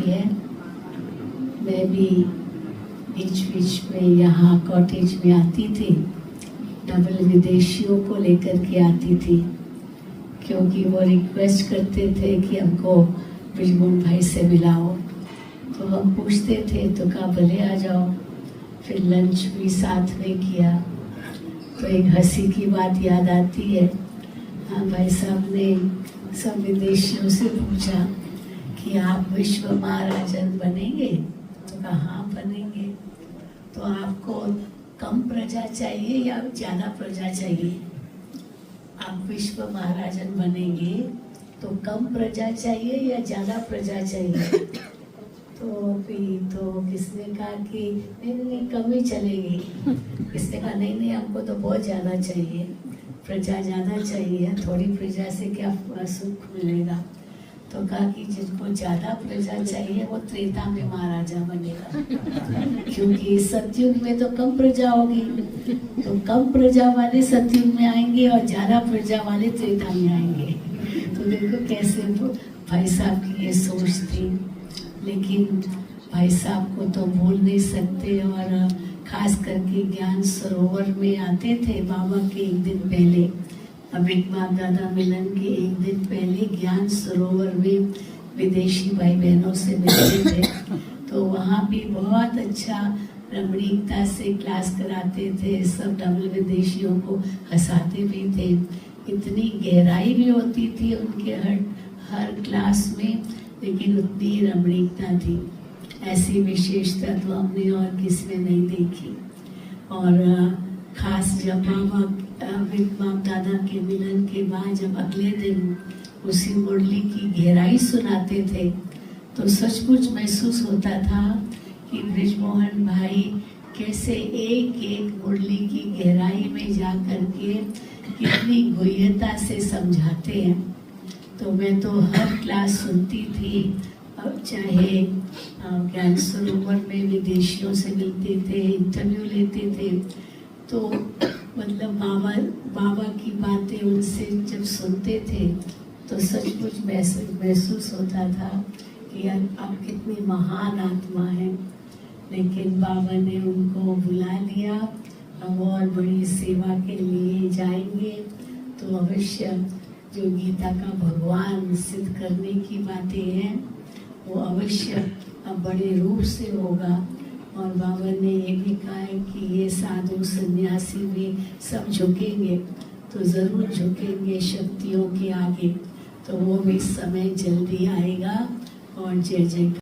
है। मैं भी बीच बीच में यहाँ कॉटेज में आती थी, डबल विदेशियों को लेकर के आती थी, क्योंकि वो रिक्वेस्ट करते थे कि हमको ब्रिजमोहन भाई से मिलाओ। तो हम पूछते थे तो कहा भले आ जाओ। फिर लंच भी साथ में किया। तो एक हंसी की बात याद आती है। हाँ, भाई साहब ने सब विदेशियों से पूछा कि आप विश्व महाराजन बनेंगे? तो कहा हाँ बनेंगे। तो आपको कम प्रजा चाहिए या ज़्यादा प्रजा चाहिए? आप विश्व महाराजन बनेंगे तो कम प्रजा चाहिए या ज़्यादा प्रजा चाहिए? तो किसने कहा कि नहीं कम ही चलेगी। किसने कहा नहीं हमको तो बहुत ज़्यादा चाहिए, प्रजा ज़्यादा चाहिए, थोड़ी प्रजा से क्या सुख मिलेगा। तो कहा कि जिसको ज़्यादा प्रजा चाहिए वो त्रेता में महाराजा बनेगा, क्योंकि सतयुग में तो कम प्रजा होगी। तो कम प्रजा वाले सतयुग में आएंगे और ज़्यादा प्रजा वाले त्रेता में आएंगे। तो देखो कैसे भाई साहब की ये सोच थी। लेकिन भाई साहब को तो भूल नहीं सकते। और खास करके ज्ञान सरोवर में आते थे बाबा के एक दिन पहले, अभिक बाप दादा मिलन के एक दिन पहले ज्ञान सरोवर में विदेशी भाई बहनों से मिलते थे। तो वहाँ भी बहुत अच्छा रमणीकता से क्लास कराते थे, सब डबल विदेशियों को हंसाते भी थे। इतनी गहराई भी होती थी उनके हर क्लास में, लेकिन उतनी रमणीकता थी। ऐसी विशेषता तो हमने और किसी में नहीं देखी। और खास जब बाप दादा के मिलन के बाद जब अगले दिन उसी मुरली की गहराई सुनाते थे तो सचमुच महसूस होता था कि ब्रिजमोहन भाई कैसे एक एक मुरली की गहराई में जा करके कितनी गुह्यता से समझाते हैं। तो मैं तो हर क्लास सुनती थी, चाहे ज्ञान सरोवर में विदेशियों से मिलते थे, इंटरव्यू लेते थे। तो मतलब बाबा की बातें उनसे जब सुनते थे तो सचमुच महसूस होता था कि यार आप कितनी महान आत्मा है। लेकिन बाबा ने उनको बुला लिया। अब और बड़ी सेवा के लिए जाएंगे तो अवश्य जो गीता का भगवान सिद्ध करने की बातें हैं वो अवश्य अब बड़े रूप से होगा। और बाबा ने ये भी कहा है कि ये साधु सन्यासी भी सब झुकेंगे, तो ज़रूर झुकेंगे शक्तियों के आगे। तो वो भी समय जल्दी आएगा। और जय जय।